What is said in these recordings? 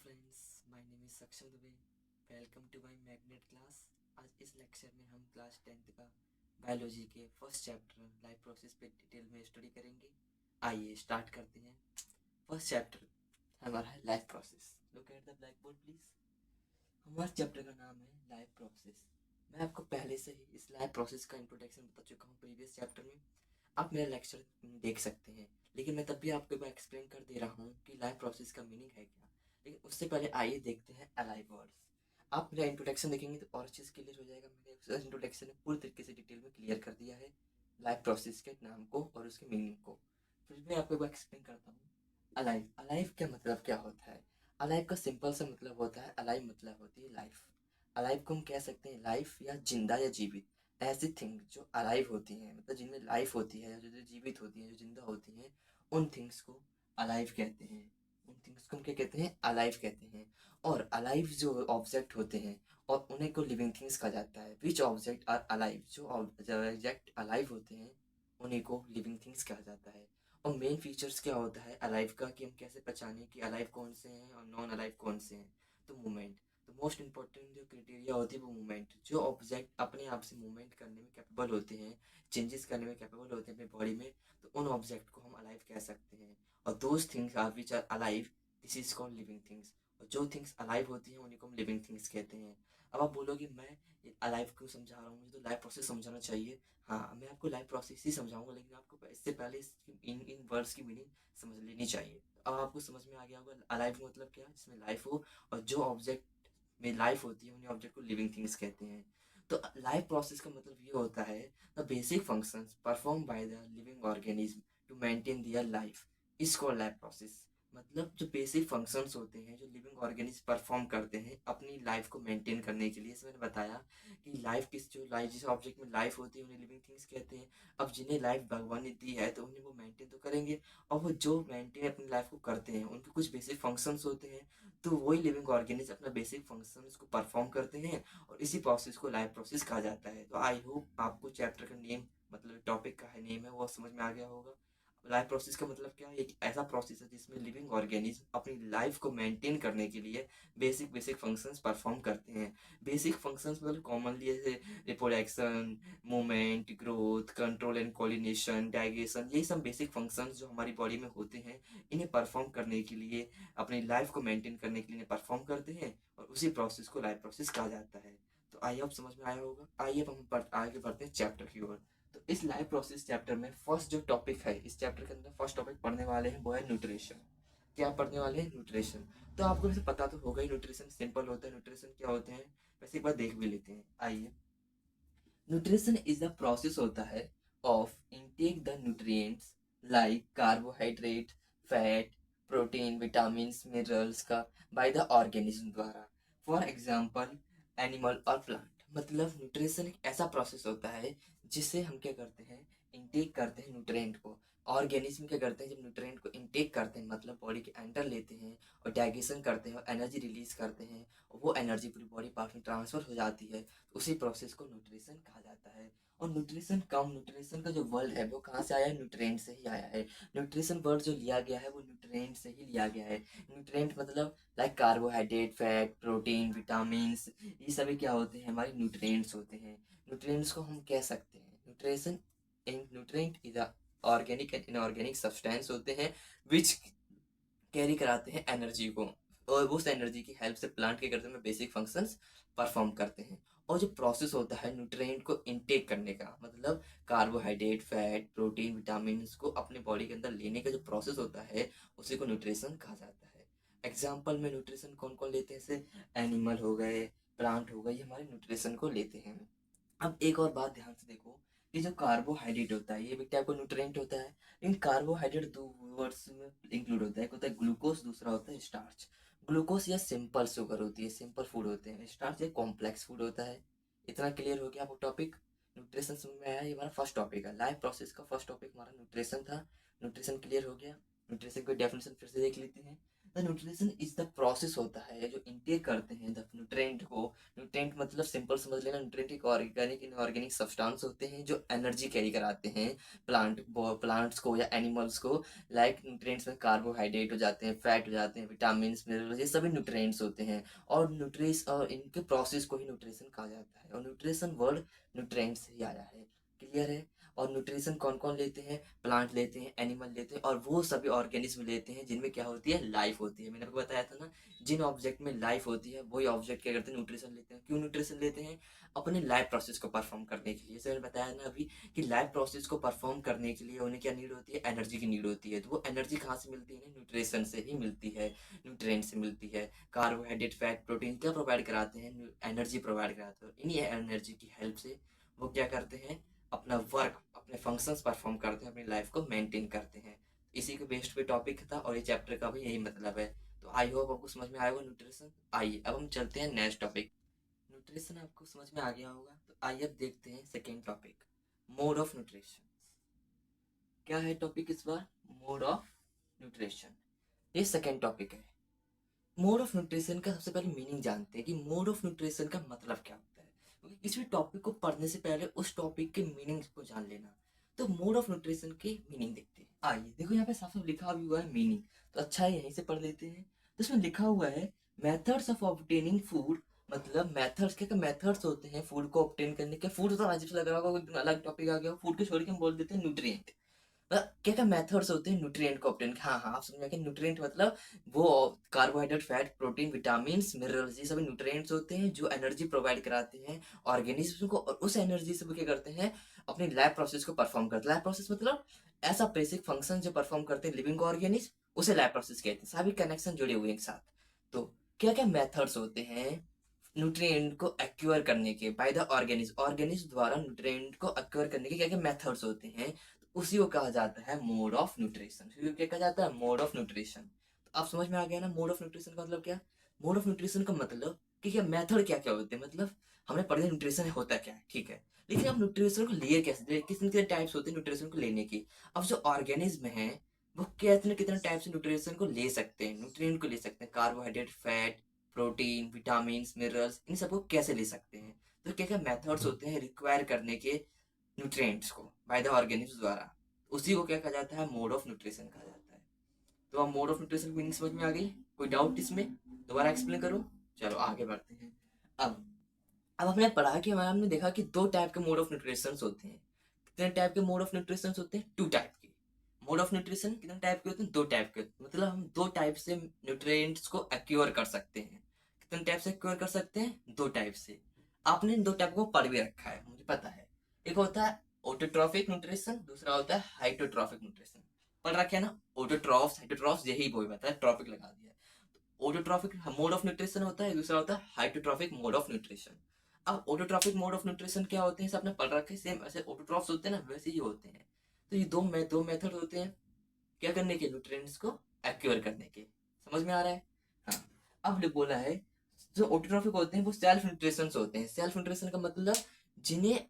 Friends, my name is Saksham Dubey. Welcome to my magnet class. आज इस lecture में हम क्लास 10th का बायोलॉजी के फर्स्ट चैप्टर लाइफ प्रोसेस पे डिटेल में स्टडी करेंगे। आइए स्टार्ट करते हैं। फर्स्ट चैप्टर हमारा है life process. Look at the black board please. हमारे चैप्टर का नाम है लाइफ प्रोसेस। मैं आपको पहले से ही इस लाइफ प्रोसेस का इंट्रोडक्शन बता चुका हूँ प्रीवियस चैप्टर में। आप मेरा लेक्चर देख सकते हैं, लेकिन मैं तब भी आपको एक बार एक्सप्लेन कर दे रहा हूँ कि लाइफ प्रोसेस का मीनिंग है क्या। लेकिन उससे पहले आइए देखते हैं अलाइव वर्ड्स। आप मेरा इंट्रोडक्शन देखेंगे तो और अच्छे से क्लियर हो जाएगा। मैंने इंट्रोडक्शन में पूरी तरीके से डिटेल में क्लियर कर दिया है लाइफ प्रोसेस के नाम को और उसके मीनिंग को। फिर मैं आपको एक बार एक्सप्लेन करता हूँ। अलाइव अलाइव का मतलब क्या होता है? अलाइव का सिंपल सा मतलब होता है, अलाइव मतलब होती है लाइफ। अलाइव को हम कह सकते हैं लाइफ या जिंदा या जीवित ऐसी थिंग जो अलाइव होती हैं, मतलब जिनमें लाइफ होती है, जो जीवित होती हैं, जो जिंदा होती हैं, उन थिंग्स को अलाइव कहते हैं। उन थिंग्स को हम क्या कहते हैं? अलाइव कहते हैं। और अलाइव जो ऑब्जेक्ट होते हैं और उन्हें को लिविंग थिंग्स कहा जाता है। विच ऑब्जेक्ट आर अलाइव, जो ऑब्जेक्ट अलाइव होते हैं उन्हीं को लिविंग थिंग्स कहा जाता है। और मेन फीचर्स क्या होता है अलाइव का, कि हम कैसे पहचानें कि अलाइव कौन से हैं और नॉन अलाइव कौन से हैं? तो मूवमेंट। तो मोस्ट इंपॉर्टेंट जो क्राइटेरिया होती है वो मूवमेंट। जो ऑब्जेक्ट अपने आप से मूवमेंट करने में कैपेबल होते हैं, चेंजेस करने में कैपेबल होते हैं अपनी बॉडी में, तो उन ऑब्जेक्ट को हम अलाइव कह सकते हैं। और those things are which are alive, this is called living things. और जो थिंग्स अलाइव होती हैं उन्हीं को हम लिविंग थिंग्स कहते हैं। अब आप बोलोगे मैं अलाइव क्यों समझा रहा हूँ, मुझे तो लाइफ प्रोसेस समझाना चाहिए। हाँ, मैं आपको लाइफ प्रोसेस ही समझाऊंगा, लेकिन आपको इससे पहले इन वर्ड्स की मीनिंग समझ लेनी चाहिए। अब आपको समझ में आ गया होगा अलाइव मतलब क्या, जिसमें लाइफ हो और जो ऑब्जेक्ट में लाइफ होती है उन्हीं ऑब्जेक्ट को लिविंग थिंग्स कहते हैं। तो लाइफ प्रोसेस का मतलब ये होता है the basic functions perform by the living organism to maintain their life is called life process. मतलब जो बेसिक फंक्शंस होते हैं जो लिविंग ऑर्गेनिज्म परफॉर्म करते हैं अपनी लाइफ को मेंटेन करने के लिए। इसमें मैंने बताया कि लाइफ किस, जो लाइफ जिस ऑब्जेक्ट में लाइफ होती है उन्हें लिविंग थिंग्स कहते हैं। अब जिन्हें लाइफ भगवान ने दी है तो उन्हें वो मेंटेन तो करेंगे, और वो जो मेंटेन अपनी लाइफ को करते हैं उनके कुछ बेसिक फंक्शंस होते हैं। तो वही लिविंग ऑर्गेनिज्म अपना बेसिक फंक्शंस को परफॉर्म करते हैं और इसी प्रोसेस को लाइफ प्रोसेस कहा जाता है। तो आई होप आपको चैप्टर का नेम, मतलब टॉपिक का है नेम है, वो समझ में आ गया होगा। लाइफ प्रोसेस का मतलब क्या है? एक ऐसा प्रोसेस है जिसमें लिविंग ऑर्गेनिज्म अपनी लाइफ को मेंटेन करने के लिए बेसिक बेसिक फंक्शंस परफॉर्म करते हैं। बेसिक फंक्शंस मतलब कॉमनली जैसे reproduction, movement, growth, control and coordination, digestion, यही सब बेसिक फंक्शंस जो हमारी बॉडी में होते हैं, इन्हें परफॉर्म करने के लिए, अपनी लाइफ को मेंटेन करने के लिए इन्हें परफॉर्म करते हैं और उसी प्रोसेस को लाइफ प्रोसेस कहा जाता है। तो आइए अब समझ में आया होगा। आइए अब हम आगे बढ़ते हैं चैप्टर की ओर। तो इस लाइफ प्रोसेस चैप्टर में फर्स्ट जो टॉपिक है, इस चैप्टर के अंदर फर्स्ट टॉपिक पढ़ने वाले हैं वो है न्यूट्रिशन। क्या पढ़ने वाले हैं? न्यूट्रिशन। तो आपको वैसे पता तो होगा ही न्यूट्रिशन सिंपल होता है, न्यूट्रिशन क्या होते हैं, वैसे एक बार देख भी लेते हैं। आइए, न्यूट्रिशन इज द प्रोसेस होता है of intake the nutrients like carbohydrate, fat, protein, vitamin, minerals का बाय द ऑर्गेनिज्म द्वारा। फॉर एग्जांपल एनिमल और प्लांट। मतलब न्यूट्रिशन एक ऐसा प्रोसेस होता है जिससे हम क्या करते हैं, इनटेक करते हैं न्यूट्रिएंट को। ऑर्गेनिज्म क्या करते हैं, जब न्यूट्रिएंट को इनटेक करते हैं मतलब बॉडी के अंदर लेते हैं और डाइजेशन करते हैं और एनर्जी रिलीज करते हैं, और वो एनर्जी पूरी बॉडी पार्ट में ट्रांसफर हो जाती है, उसी प्रोसेस को न्यूट्रिशन कहा जाता है। और न्यूट्रिशन का जो वर्ड है वो कहाँ से आया है? न्यूट्रिएंट से ही आया है। न्यूट्रिशन वर्ड जो लिया गया है वो न्यूट्रिएंट से ही लिया गया है। न्यूट्रिएंट मतलब like carbohydrate, fat, protein, vitamin, ये सभी क्या होते हैं? हमारे न्यूट्रिएंट्स होते हैं। न्यूट्रिएंट्स को हम कह सकते हैं nutrition. Nutrient is organic and inorganic substance होते हैं विच कैरी कराते हैं एनर्जी को, और उस एनर्जी की हेल्प से प्लांट क्या करते हैं, बेसिक फंक्शंस परफॉर्म करते हैं। और जो प्रोसेस होता है न्यूट्रिएंट को इनटेक करने का, मतलब कार्बोहाइड्रेट, फैट, प्रोटीन, विटामिन को अपने बॉडी के अंदर लेने का जो प्रोसेस होता है उसी को न्यूट्रिशन कहा जाता है। एग्जाम्पल में न्यूट्रिशन कौन कौन लेते हैं? जैसे एनिमल हो गए, प्लांट हो गए, ये हमारे न्यूट्रिशन को लेते हैं। अब एक और बात ध्यान से देखो कि जो कार्बोहाइड्रेट होता है ये भी टाइप का न्यूट्रिएंट होता है। इन कार्बोहाइड्रेट दो वर्ड्स में इंक्लूड होता है, एक होता है ग्लूकोज, दूसरा होता है स्टार्च। ग्लूकोज या सिंपल शुगर होती है, सिंपल फूड होते हैं। स्टार्च या कॉम्प्लेक्स फूड होता है। इतना क्लियर हो गया आपको टॉपिक? न्यूट्रिशन समझ में आया? ये हमारा फर्स्ट टॉपिक है, लाइफ प्रोसेस का फर्स्ट टॉपिक हमारा न्यूट्रिशन था। न्यूट्रिशन क्लियर हो गया। न्यूट्रिशन की डेफिनेशन फिर से देख लेते हैं। The nutrition is the process होता है जो इनटेक करते हैं द न्यूट्रेंट को। न्यूट्रेंट मतलब सिंपल समझ लेना, न्यूट्रेंट एक ऑर्गेनिक इनऑर्गेनिक सब्सटेंस होते हैं जो एनर्जी कैरी कराते हैं प्लांट्स को या एनिमल्स को। लाइक न्यूट्रेंट्स में कार्बोहाइड्रेट हो जाते हैं, फैट हो जाते हैं, विटामिन मिनरल्स, ये सभी न्यूट्रेंट्स होते हैं। और इनके प्रोसेस को ही न्यूट्रिशन कहा जाता है, और न्यूट्रिशन वर्ड न्यूट्रेंट से ही आया है। क्लियर है? और न्यूट्रिशन कौन कौन लेते हैं? प्लांट लेते हैं, एनिमल लेते हैं, और वो सभी ऑर्गेनिज्म लेते हैं जिनमें क्या होती है? लाइफ होती है। मैंने आपको बताया था ना, जिन ऑब्जेक्ट में लाइफ होती है वही ऑब्जेक्ट क्या करते हैं? न्यूट्रिशन लेते हैं। क्यों न्यूट्रिशन लेते हैं? अपने लाइफ प्रोसेस को परफॉर्म करने के लिए। जैसे मैंने बताया ना अभी कि लाइफ प्रोसेस को परफॉर्म करने के लिए उन्हें क्या नीड होती है? एनर्जी की नीड होती है। तो वो एनर्जी कहाँ से मिलती है? न्यूट्रिशन से ही मिलती है, न्यूट्रिएंट से मिलती है। कार्बोहाइड्रेट, फैट, प्रोटीन क्या प्रोवाइड कराते हैं? एनर्जी प्रोवाइड कराते हैं। इन्हीं एनर्जी की हेल्प से वो क्या करते हैं? अपना वर्क, अपने फंक्शंस परफॉर्म करते हैं, अपनी लाइफ को मेंटेन करते हैं। इसी के बेस्ड पे टॉपिक था और ये चैप्टर का भी यही मतलब है। तो आई होप आपको समझ में आया होगा न्यूट्रिशन। आइए अब हम चलते हैं नेक्स्ट टॉपिक। न्यूट्रिशन आपको समझ में आ गया होगा, तो आइए अब देखते हैं second topic, mode of nutrition. क्या है टॉपिक इस बार? Mode of nutrition. ये सेकेंड टॉपिक है। मोड ऑफ न्यूट्रिशन का सबसे पहले मीनिंग जानते हैं कि मोड ऑफ न्यूट्रिशन का मतलब क्या होता है, क्योंकि किसी भी टॉपिक को पढ़ने से पहले उस टॉपिक के मीनिंग को जान लेना। तो मोड ऑफ न्यूट्रिशन की मीनिंग देखते हैं। आइए देखो, यहाँ पे साफ साफ लिखा भी हुआ है मीनिंग, तो अच्छा है यहीं से पढ़ लेते हैं। तो इसमें लिखा हुआ है मेथड्स ऑफ ऑब्टेनिंग फूड। मतलब मेथड्स, क्या मेथड्स होते हैं फूड को ऑब्टेन करने के। फूड तो अजीब से लग रहा होगा, कोई अलग टॉपिक आ गया। फूड को छोड़ के हम बोल देते हैं न्यूट्रिएंट। क्या क्या मेथड्स होते हैं न्यूट्रिएंट को ऑब्टेन। हाँ हाँ, आप समझ गए। न्यूट्रिएंट मतलब वो carbohydrate, fat, protein, vitamin, minerals, ये सभी न्यूट्रिएंट्स होते हैं जो एनर्जी प्रोवाइड कराते हैं ऑर्गेनिज्म को, और उस एनर्जी से वो क्या करते हैं? अपनी लाइफ प्रोसेस को परफॉर्म करते हैं। लाइफ प्रोसेस मतलब ऐसा बेसिक फंक्शन जो परफॉर्म करते हैं लिविंग ऑर्गेनिज्म, उसे लाइफ प्रोसेस कहते हैं। सभी कनेक्शन जुड़े हुए हैं एक साथ। तो क्या क्या मेथड्स होते हैं न्यूट्रिएंट को एक्वायर करने के बाय द ऑर्गेनिज्म द्वारा न्यूट्रिएंट को एक्वायर करने के क्या क्या मेथड्स होते हैं? उसी को कहा जाता है मोड ऑफ न्यूट्रिशन। क्या कहा जाता है? Mode of nutrition. तो आप समझ में आ गया ना मोड ऑफ न्यूट्रिशन का मतलब क्या? मोड ऑफ न्यूट्रिशन का मतलब कि क्या मेथड क्या क्या होते हैं। मतलब हमने पढ़े न्यूट्रिशन होता क्या है, ठीक है, लेकिन हम न्यूट्रिशन को लिए कैसे, कितने टाइप्स होते हैं न्यूट्रिशन को लेने की। अब जो ऑर्गेनिज्म है वो कितने कितने टाइप से न्यूट्रिशन को ले सकते हैं, न्यूट्रिएंट को ले सकते हैं। Carbohydrate, fat, protein, vitamin, minerals, इन सबको कैसे ले सकते हैं। तो क्या क्या मेथड्स होते हैं रिक्वायर करने के न्यूट्रिएंट्स को बाय द ऑर्गेनिज्म द्वारा, उसी को क्या कहा जाता है? मोड ऑफ न्यूट्रिशन कहा जाता है। तो अब मोड ऑफ न्यूट्रिशन की मीनिंग समझ में आ गई? कोई डाउट इसमें? दोबारा एक्सप्लेन करूं? चलो आगे बढ़ते हैं। अब अब हमने पढ़ा कि हमारा हमने देखा कि दो टाइप के मोड ऑफ न्यूट्रिशन होते हैं। कितने टाइप के मोड ऑफ न्यूट्रिशन होते हैं? टू टाइप के। मोड ऑफ न्यूट्रिशन कितने टाइप के होते हैं? दो टाइप के होते हैं। मतलब हम दो टाइप से न्यूट्रिएंट्स को एक्योर कर सकते हैं। कितने टाइप से एक्योर कर सकते हैं? दो टाइप से। आपने इन दो टाइप को पढ़ भी रखा है, मुझे पता है। एक होता है ऑटोट्रॉफिक न्यूट्रिशन, दूसरा होता है हाइटोट्रॉफिक न्यूट्रिशन। पढ़ रखे है ना? ऑटोट्रॉफ्स, हाइटोट्रॉफ्स, यही बोल बताया, ट्रॉफिक लगा दिया। ऑटोट्रॉफिक मोड ऑफ न्यूट्रिशन होता है, दूसरा होता है हाइटोट्रॉफिक मोड ऑफ न्यूट्रिशन। अब ऑटोट्रॉफिक मोड ऑफ न्यूट्रिशन क्या होते हैं, सब आपने पढ़ रखे, सेम ऐसे ऑटोट्रॉफ्स होते हैं ना, वैसे ही होते हैं। तो ये दो मेथड होते हैं क्या करने के? न्यूट्रिएंट्स को एक्वायर करने के। समझ में आ रहा है? हाँ। अब जो बोला है, जो ऑटोट्रॉफिक होते हैं वो सेल्फ न्यूट्रिशन होते हैं। सेल्फ न्यूट्रिशन का मतलब जिन्हें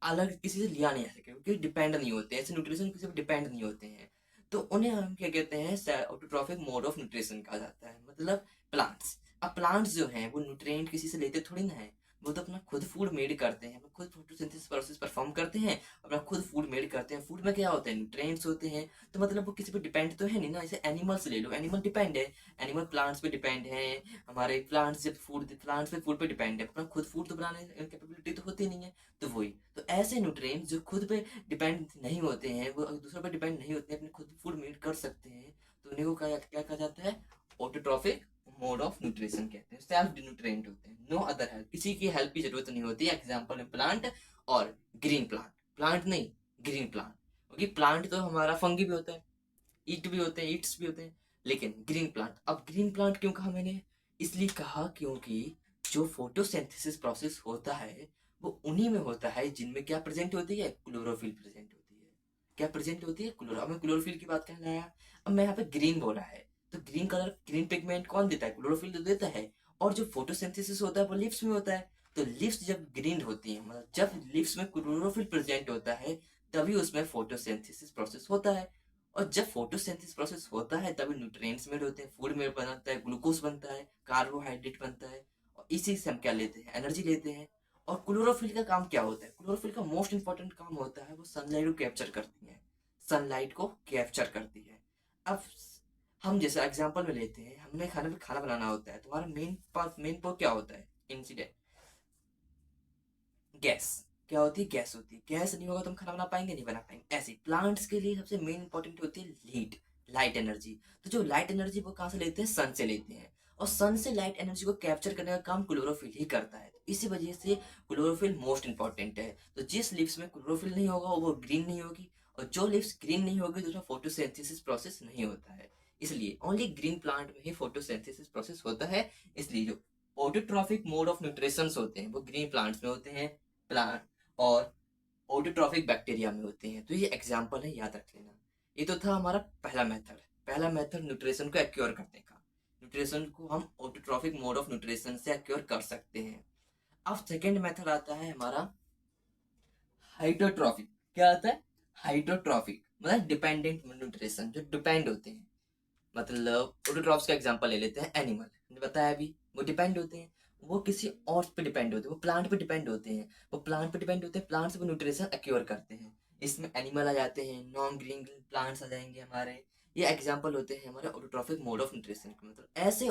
अलग किसी से लिया नहीं जा सके, क्योंकि डिपेंड नहीं होते, ऐसे न्यूट्रिशन किसी पर डिपेंड नहीं होते हैं। तो उन्हें हम क्या कहते हैं? ऑटोट्रॉफिक मोड ऑफ न्यूट्रिशन कहा जाता है। मतलब प्लांट्स। अब प्लांट्स जो हैं वो न्यूट्रिएंट किसी से लेते थोड़ी ना है, वो तो अपना खुद फूड मेड करते हैं, खुद फोटोसिंथेसिस प्रोसेस परफॉर्म करते हैं, अपना खुद फूड मेड करते हैं। फूड में क्या होते हैं? न्यूट्रिएंट्स होते हैं। तो मतलब वो किसी पे डिपेंड तो है नहीं ना। जैसे एनिमल्स ले लो, एनिमल डिपेंड है, एनिमल प्लांट्स पे डिपेंड है। हमारे प्लांट्स जब प्लांट्स पे फूड पे डिपेंड है, अपना खुद फूड तो बनाने कैपेबिलिटी तो होती नहीं है। तो वही, तो ऐसे न्यूट्रिएंट्स जो खुद पे डिपेंड नहीं होते हैं, वो दूसरों पे डिपेंड नहीं होते हैं, अपने खुद फूड मेड कर सकते हैं, तो उन्हें को क्या कहा जाता है? ऑटोट्रॉफिक मोड ऑफ न्यूट्रिशन कहते हैं। सेल्फ न्यूट्रिएंट होते हैं, नो अदर हेल्प, किसी की हेल्प की जरूरत नहीं होती। एग्जांपल है प्लांट और ग्रीन प्लांट। प्लांट नहीं, ग्रीन प्लांट। क्योंकि प्लांट तो हमारा फंगी भी होता है, ईट भी होते हैं, ईट्स भी होते हैं, लेकिन ग्रीन प्लांट। अब ग्रीन प्लांट क्यों कहा मैंने? इसलिए कहा क्योंकि जो फोटोसिंथेसिस प्रोसेस होता है वो उन्हीं में होता है जिनमें क्या प्रेजेंट होती है? क्लोरोफिल प्रेजेंट होती है। क्या प्रेजेंट होती है? अब मैं क्लोरोफिल की बात कहने आया। अब मैं यहाँ पे ग्रीन बोला है, तो ग्रीन कलर, ग्रीन पिगमेंट कौन देता है? क्लोरोफिल तो देता है। और जो फोटोसिंथेसिस होता है वो लिव्स में होता है। तो लिव्स जब ग्रीन होती है, मतलब जब लिव्स में क्लोरोफिल प्रेजेंट होता है, तभी उसमें फोटोसिंथेसिस प्रोसेस होता है। और जब फोटोसिंथेसिस प्रोसेस होता है तभी न्यूट्रिएंट्स मेड होते हैं, फूड मेड बनता है, ग्लूकोज बनता है, कार्बोहाइड्रेट बनता है, और इसी से हम क्या लेते हैं, एनर्जी लेते हैं। और क्लोरोफिल का काम क्या होता है, क्लोरोफिल का मोस्ट इंपॉर्टेंट काम होता है वो सनलाइट को कैप्चर करती है, सनलाइट को कैप्चर करती है। अब हम जैसे एग्जांपल में लेते हैं, हमने खाने में खाना बनाना होता है, तो हमारा मेन पार्ट क्या होता है, इंसिडेंट गैस। क्या होती है, गैस होती है। गैस नहीं होगा तो हम खाना बना पाएंगे, नहीं बना पाएंगे। ऐसे प्लांट्स के लिए सबसे मेन इंपॉर्टेंट होती है हीट, लाइट एनर्जी। तो जो लाइट एनर्जी वो कहाँ से लेते हैं, सन से लेते हैं, और सन से लाइट एनर्जी को कैप्चर करने का काम क्लोरोफिल ही करता है। तो इसी वजह से क्लोरोफिल मोस्ट इंपॉर्टेंट है। तो जिस लीव्स में क्लोरोफिल नहीं होगा वो ग्रीन नहीं होगी, और जो लीव्स ग्रीन नहीं होगी तो उसमें फोटोसिंथेसिस प्रोसेस नहीं होता है। इसलिए ओनली ग्रीन प्लांट में ही फोटोसिंथेसिस प्रोसेस होता है। इसलिए जो ऑटोट्रॉफिक मोड ऑफ न्यूट्रिशन होते हैं वो ग्रीन प्लांट्स में होते हैं, प्लांट और ऑटोट्रॉफिक बैक्टीरिया में होते हैं। तो ये एग्जाम्पल है, याद रख लेना। ये तो था हमारा पहला मेथड न्यूट्रिशन को एक्योर करने का। न्यूट्रिशन को हम ऑटोट्रॉफिक मोड ऑफ न्यूट्रिशन से एक्योर कर सकते हैं। अब सेकेंड मेथड आता है हमारा हाइड्रोट्रॉफिक। क्या आता है, हाइड्रोट्रॉफिक मतलब डिपेंडेंट न्यूट्रिशन, जो डिपेंड होते हैं। मतलब ऑटोट्रॉफ्स का एग्जांपल ले लेते हैं, एनिमल ने बताया अभी, वो डिपेंड होते हैं, वो किसी और पे डिपेंड होते हैं, वो प्लांट पे डिपेंड होते हैं, वो प्लांट पे डिपेंड होते हैं, प्लांट से वो न्यूट्रिशन एक्योर करते हैं। इसमें एनिमल आ जाते हैं, नॉन ग्रीन प्लांट्स आ जाएंगे हमारे। ये एग्जांपल होते हैं हमारे ऑटोट्रॉफिक मोड ऑफ न्यूट्रिशन के। मतलब ऐसे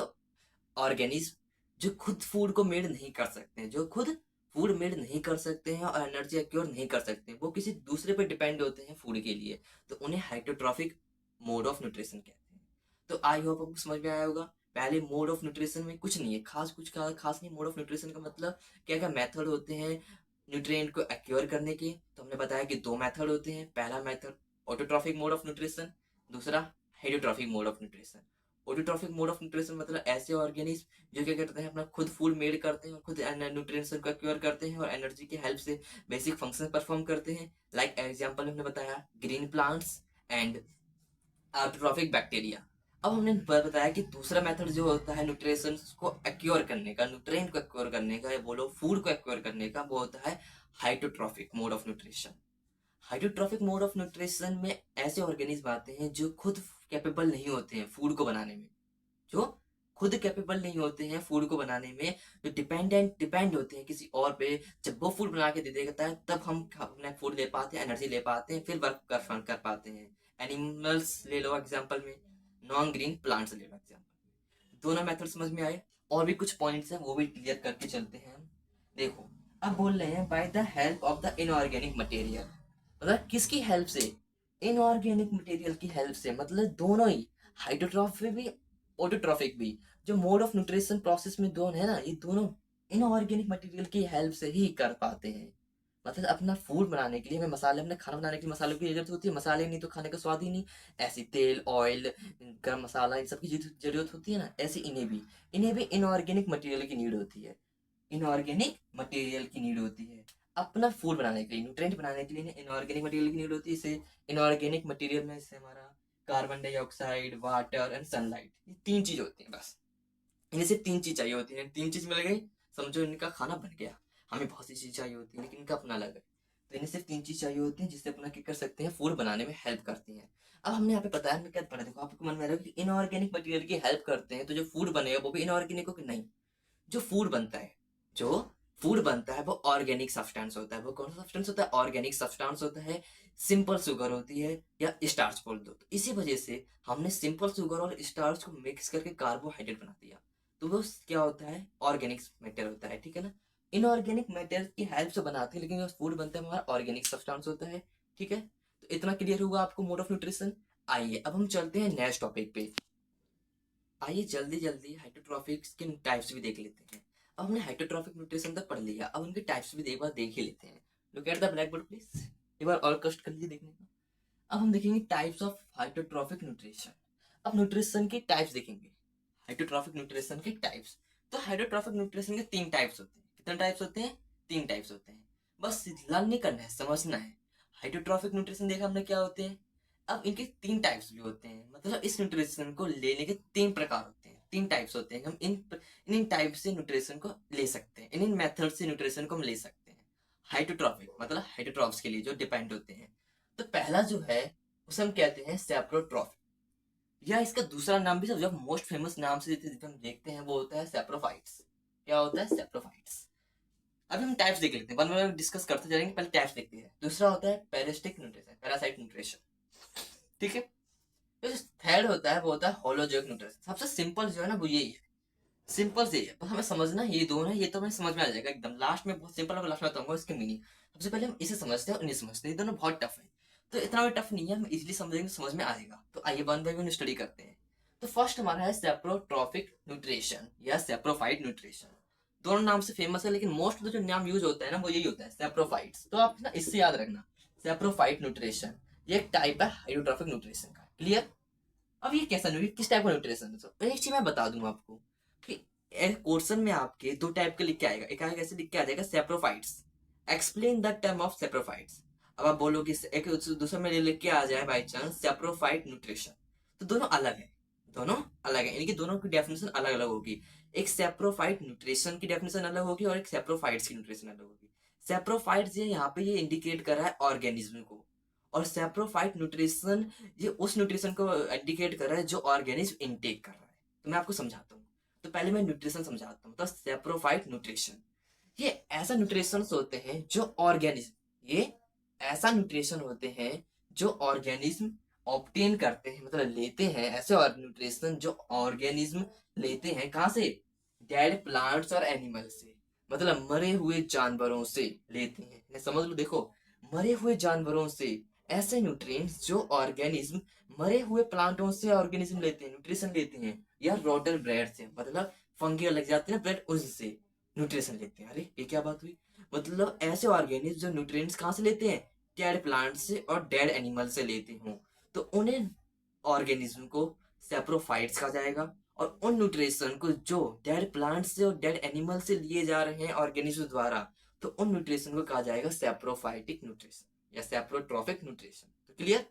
ऑर्गेनिज्म जो खुद फूड को मेड नहीं कर सकते हैं, जो खुद फूड मेड नहीं कर सकते हैं और एनर्जी एक्योर नहीं कर सकते हैं, वो किसी दूसरे पे डिपेंड होते हैं फूड के लिए, तो उन्हें हाइड्रोट्रॉफिक मोड ऑफ न्यूट्रिशन कहते हैं। तो आई होप आपको समझ में आया होगा। पहले मोड ऑफ न्यूट्रिशन में कुछ नहीं है खास, कुछ खास नहीं। मोड ऑफ न्यूट्रिशन का मतलब क्या क्या मेथड होते हैं न्यूट्रिएंट को एक्योर करने के। तो हमने बताया कि दो मेथड होते हैं, पहला method autotrophic mode of nutrition, दूसरा heterotrophic mode of nutrition. Autotrophic mode of nutrition मतलब ऐसे ऑर्गेनिज्म जो क्या करते हैं, अपना खुद फूड मेड करते हैं और खुद न्यूट्रिएंट्स को एक्योर करते हैं और एनर्जी की हेल्प से बेसिक फंक्शन परफॉर्म करते हैं। लाइक एग्जांपल हमने बताया green plants and autotrophic bacteria. अब हमने बताया कि दूसरा मेथड जो होता है न्यूट्रिशन को एक्योर करने का, न्यूट्रिएंट को एक्योर करने का, या बोलो फूड को एक्योर करने का, वो होता है heterotrophic mode of nutrition. Heterotrophic mode of nutrition में ऐसे ऑर्गेनिज्म आते हैं जो खुद कैपेबल नहीं होते हैं फूड को बनाने में, जो खुद कैपेबल नहीं होते हैं फूड को बनाने में, जो डिपेंड होते हैं किसी और पे। जब वो फूड बना के दे देता है तब हम अपना फूड ले पाते हैं, एनर्जी ले पाते हैं, फिर वर्क कर पाते हैं। एनिमल्स ले लो एग्जांपल में, नॉन ग्रीन प्लांट्स ले लो एग्जांपल। दोनों मेथड समझ में आए। और भी कुछ पॉइंट्स हैं वो भी क्लियर करके चलते हैं हम। देखो, अब बोल रहे हैं by the help of the inorganic material, मतलब किसकी हेल्प से, इनऑर्गेनिक मटेरियल की हेल्प से। मतलब दोनों ही, हाइड्रोट्रॉफिक भी ऑटोट्रॉफिक भी, जो मोड ऑफ न्यूट्रिशन प्रोसेस में दोनों है ना, ये दोनों इनऑर्गेनिक मटेरियल की हेल्प से ही कर पाते हैं। मतलब अपना फूड बनाने के लिए हमें मसाले, अपने खाना बनाने के लिए मसालों की जरूरत होती है, मसाले नहीं तो खाने का स्वाद ही नहीं। ऐसी तेल, ऑयल, गरम मसाला, इन सब की जरूरत होती है ना, ऐसी इन्हें भी इनऑर्गेनिक मटेरियल की नीड होती है। इनऑर्गेनिक मटेरियल की नीड होती है अपना फूड बनाने के लिए, न्यूट्रिएंट बनाने के लिए इनऑर्गेनिक मटेरियल की नीड होती है। इसे इनऑर्गेनिक मटेरियल में इससे हमारा carbon dioxide, water and sunlight, ये तीन चीज होती है बस। इन्हें सिर्फ तीन चीज चाहिए होती है, तीन चीज मिल गई, समझो इनका खाना बन गया। हमें बहुत सी चीज चाहिए होती है लेकिन इनका अपना अलग है। तो इन्हें सिर्फ तीन चीज चाहिए होती है जिससे अपना क्या कर सकते हैं, फूड बनाने में हेल्प करती हैं। अब हमने यहाँ पे बताया, हमने क्या पढ़ा, देखो आपको मन में आ रहा है कि इनऑर्गेनिक मटेरियल की हेल्प करते हैं, तो जो फूड बनेगा वो भी इनऑर्गेनिक हो कि नहीं। जो फूड बनता है, जो फूड बनता है वो ऑर्गेनिक सब्सटेंस होता है। वो कौन सा सब्सटेंस होता है, ऑर्गेनिक सब्सटेंस होता है। सिंपल शुगर होती है या स्टार्च बोल दो। तो इसी वजह से हमने सिंपल शुगर और स्टार्च को मिक्स करके कार्बोहाइड्रेट बना दिया, तो वो क्या होता है, ऑर्गेनिक मैटर होता है, ठीक है ना। इनऑर्गेनिक मैटर की हेल्प से बनाते हैं लेकिन जो फूड बनता है हमारा ऑर्गेनिक सब्सटेंस होता है, ठीक है। तो इतना क्लियर होगा आपको मोड ऑफ न्यूट्रिशन। आइए अब हम चलते हैं नेक्स्ट टॉपिक पे। आइए जल्दी जल्दी हाइड्रोट्रॉफिक्स के टाइप्स भी देख लेते हैं। अब हमने हाइड्रोट्रॉफिक न्यूट्रिशन तक पढ़ लिया, अब उनके टाइप्स भी एक बार देख ही लेते हैं। Look at the black board please, एक बार और कष्ट कर लीजिए देखने का। अब हम देखेंगे टाइप्स ऑफ हाइड्रोट्रॉफिक न्यूट्रिशन। अब न्यूट्रिशन के टाइप्स देखेंगे, हाइड्रोट्रॉफिक न्यूट्रिशन के टाइप्स। तो हाइड्रोट्रॉफिक न्यूट्रिशन के तीन टाइप्स होते हैं। कितने टाइप्स होते हैं, तीन टाइप्स होते हैं। बस लर्न नहीं करना है, समझना है। हाइड्रोट्रॉफिक न्यूट्रिशन देखा हमने क्या होते हैं। अब इनके तीन टाइप्स भी होते हैं, मतलब इस न्यूट्रिशन को लेने के तीन प्रकार होते हैं, तीन टाइप्स होते हैं। हम इन टाइप से न्यूट्रिशन को ले सकते हैं, इन मेथड से न्यूट्रिशन को हम ले सकते हैं। हाइड्रोट्रॉफिक मतलब हाइड्रोट्रॉफ्स के लिए जो डिपेंड होते हैं। तो पहला जो है उसे हम कहते हैं सेप्रोट्रॉफी, या इसका दूसरा नाम भी जो मोस्ट फेमस नाम से जिसे हम देखते हैं वो होता है सेप्रोफाइट्स। क्या होता है? सेप्रोफाइट्स। अभी हम टाइप्स देख लेते हैं, वन बाय वन डिस्कस करते जाएंगे, पहले टाइप्स देखते हैं। दूसरा होता है पैरासिटिक न्यूट्रिशन, पैरासाइट न्यूट्रिशन, ठीक है। तो जो थर्ड होता है वो होता है होलोजोइक न्यूट्रिशन। सबसे सिंपल जो है ना वो यही है, सिंपल से है, बस हमें समझना ये दोनों है, ये तो हमें समझ में आ जाएगा एकदम। लास्ट में बहुत सिंपल है, लास्ट में बताऊंगा इसके मीनिंग। सबसे पहले हम इसे समझते हैं और इन्हें समझते हैं, ये दोनों बहुत टफ है। तो इतना भी टफ नहीं है, हम इजिली समझेंगे, समझ में आएगा। तो आइए वन बाय वन स्टडी करते हैं। तो फर्स्ट हमारा है सेप्रोट्रॉफिक न्यूट्रिशन या सेप्रोफाइट न्यूट्रिशन। दोनों नाम से फेमस है, लेकिन मोस्ट जो नाम यूज होता है ना वो यही होता है, सेप्रोफाइट्स। तो आप ना इससे याद रखना, सेप्रोफाइट न्यूट्रिशन ये एक टाइप है हाइड्रोट्रॉफिक न्यूट्रिशन का। क्लियर? अब ये कैसा किस टाइप का न्यूट्रिशन है? तो एक चीज मैं बता दूं आपको कि क्वेश्चन में आपके दो टाइप के लिख के आएगा। एक आएगा ऐसे लिख के आ जाएगा saprophytes, explain the term of saprophytes. अब आप बोलोगे एक दूसरा में लिख के आ जाए बाई चांस सेप्रोफाइट न्यूट्रिशन, तो दोनों अलग है, दोनों अलग है, यानी कि दोनों की डेफिनेशन अलग अलग होगी। एक सेप्रोफाइट न्यूट्रिशन की डेफिनेशन अलग होगी और एक सेप्रोफाइट्स की न्यूट्रिशन अलग होगी। सेप्रोफाइट्स ये यहाँ पे ये इंडिकेट कर रहा है ऑर्गेनिज्म को, और सेप्रोफाइट न्यूट्रिशन ये उस न्यूट्रिशन को इंडिकेट कर रहा है जो ऑर्गेनिज्म इनटेक कर रहा है। तो मैं आपको समझाता हूँ। तो पहले मैं न्यूट्रिशन समझाता हूँ। तो सेप्रोफाइट न्यूट्रिशन ये ऐसा न्यूट्रिशन होते हैं जो ऑर्गेनिज्म, ये ऐसा न्यूट्रिशन होते हैं जो ऑर्गेनिज्म ऑब्टेन करते हैं, मतलब लेते हैं। ऐसे और न्यूट्रिशन जो ऑर्गेनिज्म लेते हैं कहाँ से? डेड प्लांट्स और एनिमल से, मतलब मरे हुए जानवरों से लेते हैं। समझ लो, देखो, मरे हुए जानवरों से ऐसे न्यूट्रिएंट्स जो ऑर्गेनिज्म मरे हुए प्लांटों से ऑर्गेनिज्म लेते हैं, न्यूट्रिशन लेते हैं, या रोटन ब्रेड से, मतलब फंगी लग जाते हैं ब्रेड, उससे न्यूट्रिशन लेते हैं। अरे ये क्या बात हुई? मतलब ऐसे ऑर्गेनिज्म जो न्यूट्रिएंट्स कहाँ से लेते हैं? डेड प्लांट से और डेड एनिमल से लेते हो, तो उन्हें ऑर्गेनिज्म को सेप्रोफाइट्स कहा जाएगा। और उन न्यूट्रिशन को जो डेड प्लांट से और डेड एनिमल से लिए जा रहे हैं ऑर्गेनिज्म द्वारा, तो उन न्यूट्रिशन को कहा जाएगा सेप्रोफाइटिक न्यूट्रिशन या सेप्रोट्रॉफिक न्यूट्रिशन। तो क्लियर?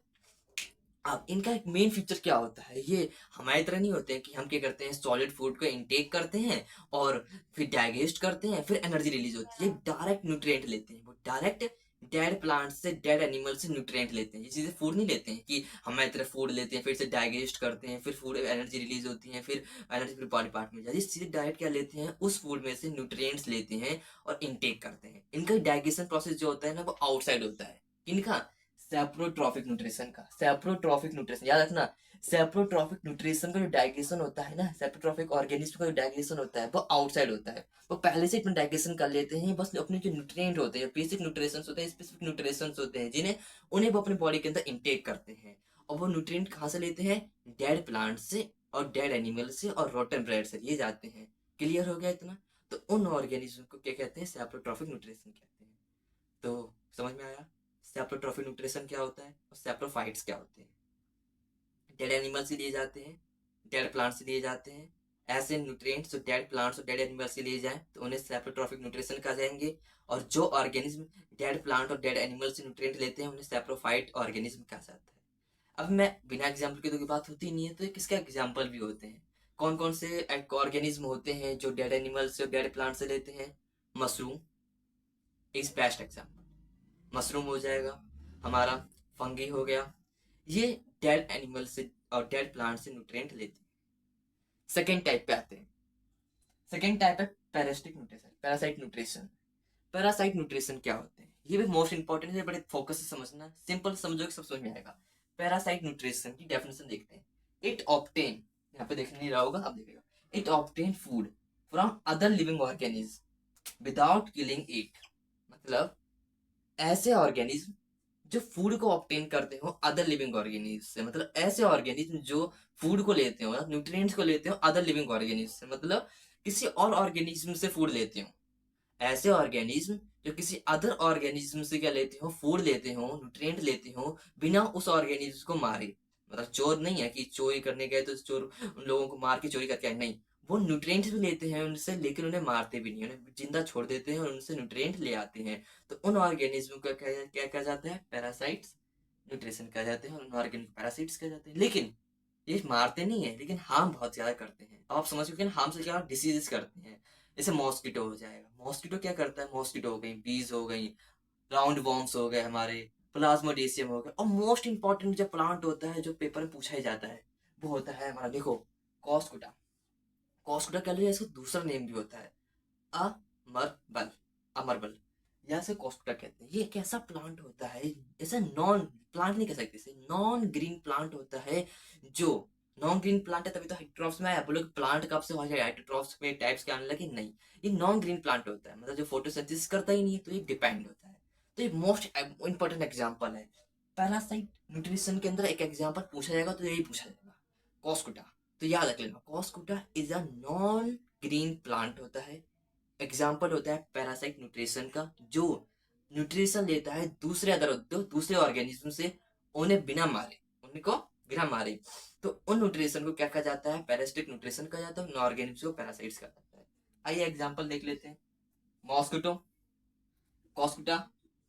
अब इनका एक मेन फीचर क्या होता है, ये हमारी तरह नहीं होते हैं कि हम क्या करते हैं सॉलिड फूड को इनटेक करते हैं और फिर डाइजेस्ट करते हैं फिर एनर्जी रिलीज होती है। डायरेक्ट न्यूट्रिएंट लेते हैं, वो डायरेक्ट डेड प्लांट से डेड एनिमल से न्यूट्रिएंट लेते हैं। ये चीजें फूड नहीं लेते हैं कि हमारी तरह फूड लेते हैं फिर से डाइजेस्ट करते हैं फिर फूड एनर्जी रिलीज होती है फिर एनर्जी फिर बॉडी पार्ट में जाती है। सीधे डायरेक्ट क्या लेते हैं, उस फूड में से न्यूट्रिएंट्स लेते हैं और इनटेक करते हैं। इनका डाइजेशन प्रोसेस जो होता है ना वो आउटसाइड होता है। इनका सेप्रोट्रॉफिक न्यूट्रिशन का, सेप्रोट्रॉफिक न्यूट्रिशन याद रखना। सेप्रोट्रॉफिक न्यूट्रिशन का जो डाइजेशन होता है ना, सेप्रोट्रॉफिक ऑर्गेनिज्म का जो डाइजेशन होता है वो आउटसाइड होता है। वो पहले से इतना डाइजेशन कर लेते हैं, बस अपने जो न्यूट्रिएंट होते हैं, बेसिक न्यूट्रिशन होते हैं, स्पेसिफिक न्यूट्रिशन होते हैं जिन्हें उन्हें वो अपने बॉडी के अंदर इंटेक करते हैं। और वो न्यूट्रिएंट कहाँ से लेते हैं? डेड प्लांट से और डेड एनिमल से और रोटन ब्रेड से लिए जाते हैं। क्लियर हो गया इतना? तो उन ऑर्गेनिज्म को क्या कहते हैं? सेप्रोट्रॉफिक न्यूट्रिशन कहते हैं। तो समझ में आया सेप्रोट्रॉफिक न्यूट्रिशन क्या होता है और सेप्रोफाइट्स क्या होते हैं? डेड एनिमल से लिए जाते हैं, डेड प्लांट से लिए जाते हैं। ऐसे न्यूट्रिएंट्स जो डेड प्लांट्स और डेड एनिमल से लिए जाएं तो उन्हें सेप्रोट्रॉफिक न्यूट्रिशन कहा जाएंगे। और जो ऑर्गेनिज्म डेड प्लांट और डेड एनिमल से न्यूट्रिएंट लेते हैं उन्हें सेप्रोफाइट ऑर्गेनिज्म कहा जाता है। अब मैं बिना एग्जाम्पल के तो की बात होती नहीं है, तो ये किसका एग्जाम्पल भी होते हैं। कौन कौन से ऑर्गेनिज्म होते हैं जो डेड एनिमल से और डेड प्लांट से लेते हैं? Mushroom is best example, mushroom हो जाएगा हमारा, फंगी हो गया। ये डेड एनिमल से और डेड प्लांट से न्यूट्रिएंट लेते हैं। सेकेंड टाइप पे आते हैं। सेकेंड टाइप है parasitic nutrition, parasite nutrition. Parasite nutrition क्या होते हैं? ये भी मोस्ट इंपॉर्टेंट है, बड़े फोकस से समझना, सिंपल समझोगे सब समझ में आएगा। पैरासाइट न्यूट्रिशन की डेफिनेशन देखते हैं। इट ऑब्टेन, यहाँ पे देखने नहीं रहा होगा, अब देखेगा। It obtain food from other living organism without killing it, मतलब ऐसे ऑर्गेनिज्म जो फूड को ऑब्टेन करते हो अदर लिविंग ऑर्गेनिज्म से, मतलब ऐसे ऑर्गेनिज्म जो फूड को लेते हो, न्यूट्रिएंट्स को लेते हो अदर लिविंग ऑर्गेनिज्म से, मतलब किसी और ऑर्गेनिज्म से फूड लेते हो। ऐसे ऑर्गेनिज्म जो किसी अदर ऑर्गेनिज्म से क्या लेते हो? फूड लेते हो, न्यूट्रिएंट लेते हो, बिना उस ऑर्गेनिज्म को मारे। मतलब चोर नहीं है कि चोरी करने गए तो चोर उन लोगों को मार के चोरी करके आए, नहीं। वो न्यूट्रिएंट्स भी लेते हैं उनसे, लेकिन उन्हें मारते भी नहीं, उन्हें जिंदा छोड़ देते हैं और उनसे न्यूट्रिएंट ले आते हैं। तो उन ऑर्गेनिज्म का क्या कहा जाता है? पैरासाइट्स न्यूट्रिशन कहा जाते हैं, और उन ऑर्गेनिक पैरासाइट्स कहा जाते हैं। लेकिन ये मारते नहीं है, लेकिन हार्म बहुत ज्यादा करते हैं। अब आप समझ चुके हैं हार्म से क्या डिसीजेस करते हैं। जैसे मॉस्किटो हो जाएगा, मॉस्किटो क्या करता है? मॉस्किटो हो गई, बीज हो गई, राउंड वॉर्म्स हो गए हमारे, प्लाज्मोडियम हो गया। और मोस्ट इंपॉर्टेंट जो प्लांट होता है जो पेपर में पूछा ही जाता है वो होता है हमारा, देखो, कॉस्कुटा। कॉस्कुटा कह लीजिए, इसका दूसरा नेम भी होता है अमरबल। अमरबल, या से कॉस्कुटा कहते हैं। ये एक ऐसा प्लांट होता है, ऐसा नॉन प्लांट नहीं कह सकते, इसे नॉन ग्रीन प्लांट होता है। जो नॉन ग्रीन प्लांट है तभी तो हाइड्रोट्रॉप्स में आया। बोलो प्लांट कब से हो जाए हाइड्रोट्रॉप्स में टाइप्स के आने लगे, नहीं। ये नॉन ग्रीन प्लांट होता है, मतलब जो फोटोसिंथेसिस करता ही नहीं है, तो ये डिपेंड होता है। तो ये मोस्ट इंपॉर्टेंट एग्जाम्पल है। पैरासाइट न्यूट्रिशन के अंदर एक एग्जाम्पल पूछा जाएगा तो यही पूछा जाएगा, कॉस्कुटा। तो याद रख लेना, cuscuta is a non green plant होता है। एग्जाम्पल होता है पैरासाइट न्यूट्रिशन का, जो न्यूट्रिशन लेता है दूसरे ऑर्गेनिज्म से, उन्हें बिना मारे, उनको बिना मारे। तो उन न्यूट्रिशन को क्या कहा जाता है, पैरासिटिक न्यूट्रिशन कहा जाता है। उन ऑर्गेनिज्म को पैरासाइट्स कहा जाता है। आइए एग्जाम्पल देख लेते हैं। Mosquito, cuscuta,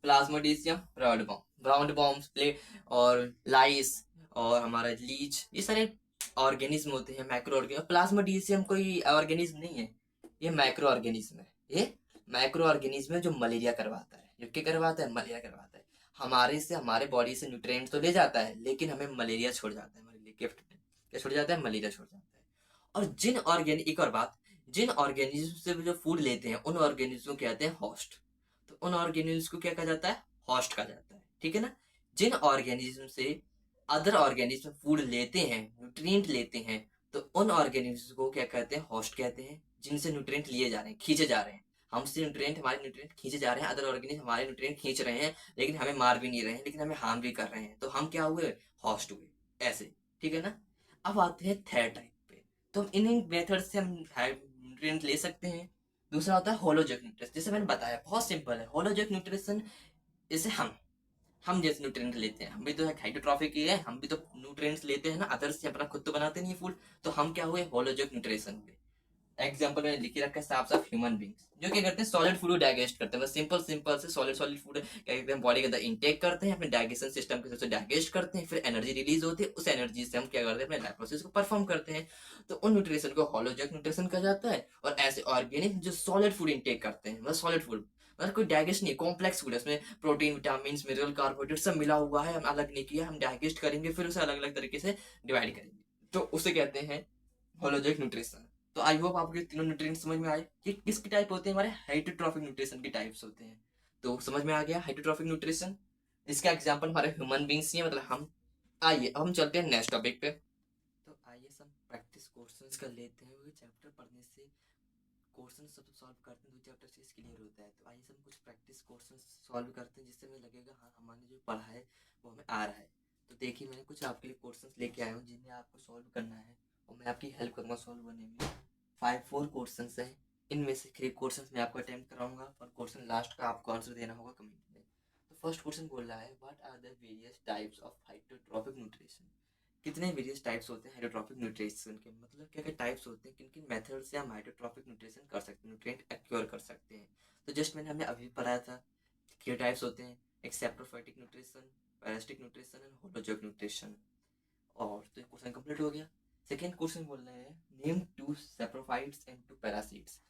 plasmodium, roundworm प्ले और लाइस और हमारा लीच, ये सारे ऑर्गेनिज्म होते हैं, मैक्रो ऑर्गेनिज्म। प्लाज्मोडियम कोई ऑर्गेनिज्म नहीं है, ये मैक्रो ऑर्गेनिज्म है। ये मैक्रो ऑर्गेनिज्म है जो मलेरिया करवाता है। ये क्या करवाता है, मलेरिया करवाता है। हमारे बॉडी से न्यूट्रिएंट्स तो ले जाता है, लेकिन हमें मलेरिया छोड़ जाता है, हमारे लिए गिफ्ट में क्या छोड़ जाता है, मलेरिया छोड़ जाता है। और एक और बात, जिन ऑर्गेनिज्म से जो फूड लेते हैं उन ऑर्गेनिज्म को कहते हैं होस्ट। तो उन ऑर्गेनिज्म को क्या कहा जाता है, होस्ट कहा जाता है, ठीक है ना। जिन ऑर्गेनिज्म से अदर ऑर्गेनिज्म फूड लेते हैं, न्यूट्रिएंट लेते हैं, तो उन ऑर्गेनिज्म को क्या कहते हैं, होस्ट कहते हैं। जिनसे न्यूट्रिएंट लिए जा रहे हैं, खींचे जा रहे हैं, हमसे न्यूट्रिएंट, हमारे न्यूट्रिएंट खींचे जा रहे हैं, अदर ऑर्गेनिज्म हमारे न्यूट्रिएंट खींच रहे हैं, लेकिन हमें मार भी नहीं रहे हैं, लेकिन हमें हार्म भी कर रहे हैं, तो हम क्या हुए, होस्ट हुए, ऐसे, ठीक है ना। अब आते हैं थर्ड टाइप पे। तो हम इन मेथड से हम न्यूट्रिएंट ले सकते हैं। दूसरा होता है होलोजेनिक न्यूट्रिशन, जैसे मैंने बताया बहुत सिंपल है। होलोजेनिक न्यूट्रिशन, जैसे हम जैसे न्यूट्रिएंट लेते हैं, हम भी तो हाइड्रोट्रॉफिक ही है, हम भी तो न्यूट्रिएंट्स लेते हैं ना, अदर्स से, अपना खुद तो बनाते नहीं है फूड। तो हम क्या हुए, होलोजेनिक न्यूट्रिशन पे। एग्जाम्पल मैंने लिखी रखा है साफ साफ, ह्यूमन बींग्स जो क्या करते हैं, सॉलिड फूड डाइजेस्ट करते हैं। बस सिंपल सिंपल से सॉलिड फूड क्या कहते हैं, बॉडी के अंदर इंटेक करते हैं, अपने डाइजेशन सिस्टम के से डाइजेस्ट करते हैं, फिर एनर्जी रिलीज होती है, उस एनर्जी से हम क्या करते हैं, अपने लाइफ प्रोसेस को परफॉर्म करते हैं। तो उन न्यूट्रिशन को होलोजेनिक न्यूट्रिशन कहा जाता है। और ऐसे ऑर्गेनिक जो सॉलिड फूड इंटेक करते हैं, मतलब सॉलिड फूड, मतलब कोई डाइजेस्ट नहीं, कॉम्प्लेक्स फूड है, उसमें प्रोटीन, विटामिन, मिनरल, कार्बोहाइड्रेट सब मिला हुआ है, हम अलग नहीं किया, हम डाइजेस्ट करेंगे, फिर उसे अलग अलग तरीके से डिवाइड करेंगे, तो उसे कहते हैं होलोजेनिक न्यूट्रिशन। तो आई होप आपको ये तीनों न्यूट्रिएंट्स समझ में आए। ये किसकी टाइप होते हैं, हमारे हाइड्रोट्रॉफिक न्यूट्रिशन की टाइप्स होते हैं। तो समझ में आ गया हाइड्रोट्रॉफिक न्यूट्रिशन। इसका एग्जांपल हमारे ह्यूमन बींग्स ही है, मतलब हम। आइए अब हम चलते हैं नेक्स्ट टॉपिक पे। तो आइए सब प्रैक्टिस क्वेश्चंस कर लेते हैं। वो चैप्टर पढ़ने से क्वेश्चन सब सॉल्व करते हैं, 2 चैप्टर से क्लियर होता है। तो आइए सब कुछ प्रैक्टिस क्वेश्चन सॉल्व करते हैं, जिससे हमें लगेगा हाँ हमने जो पढ़ा है वो हमें आ रहा है। तो देखिए मैंने कुछ आपके लिए क्वेश्चंस लेके आया हूँ जिन्हें आपको सॉल्व करना है, और मैं आपकी हेल्प करूँगा सॉल्व करने में। 4 क्वेश्चंस हैं, इनमें से 3 क्वेश्चंस मैं आपको अटेम्प्ट कराऊंगा, और क्वेश्चन लास्ट का आपको आंसर देना होगा कमेंट में। तो फर्स्ट क्वेश्चन बोल रहा है, what are the various types of heterotrophic nutrition. कितने वेरियस टाइप्स होते हैं हाइड्रोट्रॉफिक न्यूट्रिशन के, मतलब क्या क्या टाइप्स होते हैं, किन किन मेथड से हम हाइड्रोट्रॉफिक न्यूट्रिशन कर सकते हैं, न्यूट्रिएंट एक्वायर कर सकते हैं। तो जस्ट मैंने हमें अभी पढ़ाया था क्या टाइप्स होते हैं, एक saprophytic nutrition, parasitic nutrition and holozoic nutrition. और तो क्वेश्चन कंप्लीट हो गया। सेकेंड क्वेश्चन बोल रहे हैं, name 2 saprophytes and 2 parasites.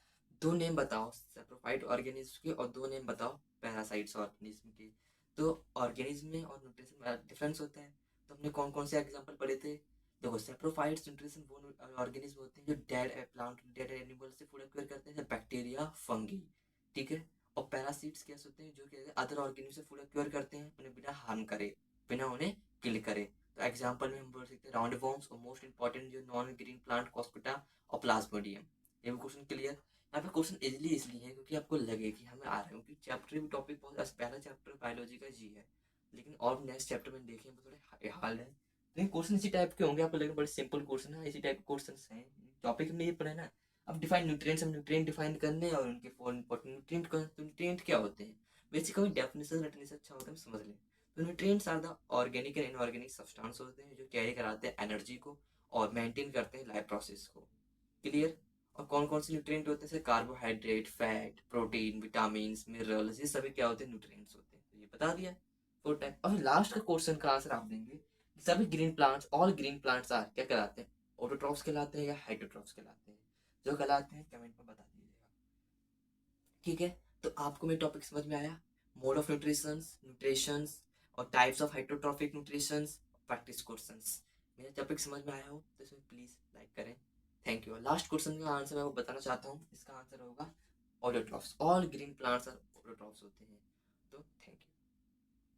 2 name बताओ सैप्रोफाइट ऑर्गेनिज्म के, और 2 नेम बताओ पैरासाइट्स ऑर्गेनिज्म के। तो ऑर्गेनिज्म में और न्यूट्रिशन में डिफरेंस होता है। तो हमने कौन कौन से एग्जांपल पढ़े थे, देखो सैप्रोफाइट्स न्यूट्रिशन वो ऑर्गेनिज्म होते हैं जो डेड प्लांट, डेड एनिमल से फूड एक्वायर करते हैं, बैक्टीरिया, फंगी, ठीक है। और पैरासाइट्स क्या होते हैं, जो कि अदर ऑर्गेनिज्म से फूड एक्वायर करते हैं, उन्हें बिना हार्म करे, बिना उन्हें किल करे। तो एग्जांपल में हम बोल सकते हैं राउंड वॉर्म्स, और मोस्ट इंपॉर्टेंट जो नॉन ग्रीन प्लांट कॉस्कुटा और प्लाज्मोडियम। ये भी क्वेश्चन क्लियर। यहाँ पे क्वेश्चन इजीली इसलिए है क्योंकि आपको लगे कि हमें आ रहा है, क्योंकि चैप्टर भी टॉपिक बहुत, पहला चैप्टर बायोलॉजी का जी है, लेकिन और नेक्स्ट चैप्टर में देखें वो थोड़े हार्ड है। लेकिन क्वेश्चन इसी टाइप के होंगे, आपको लगेगा बड़े सिंपल क्वेश्चन है, इसी टाइप के क्वेश्चन हैं। टॉपिक में ये पढ़े ना। अब डिफाइन न्यूट्रिएंट्स, हम न्यूट्रिएंट डिफाइन करने और उनके फॉर इंपॉर्टेंट न्यूट्रिएंट क्या होते हैं, बेसिकली डेफिनेशन रटने से अच्छा होता है समझ लें। तो nutrients are the organic and inorganic substance होते हैं जो कैरी कराते हैं एनर्जी को और मेंटेन करते हैं लाइफ प्रोसेस को, क्लियर। और कौन कौन से न्यूट्रिएंट होते हैं, जैसे carbohydrate, fat, protein, vitamin, minerals, ये सभी क्या होते हैं, न्यूट्रिएंट्स होते हैं। तो ये बता दिया 4 टाइप। और लास्ट का क्वेश्चन का आंसर आप देंगे, सभी green plants, all green plants are क्या कहलाते हैं, ऑटोट्रॉफ्स कहलाते हैं या हाइड्रोट्रॉफ्स कहलाते हैं। जो कहलाते हैं कमेंट में बता दीजिएगा, ठीक है। तो आपको मेरा टॉपिक समझ में आया, मोड ऑफ न्यूट्रिशंस, न्यूट्रिशंस और types of heterotrophic nutrition, practice questions. मेरा टॉपिक समझ में आया हो तो इसमें प्लीज़ लाइक करें। Thank you. लास्ट क्वेश्चन का आंसर मैं वो बताना चाहता हूँ, इसका आंसर होगा autotrophs. All green plants are autotrophs होते हैं। तो थैंक यू।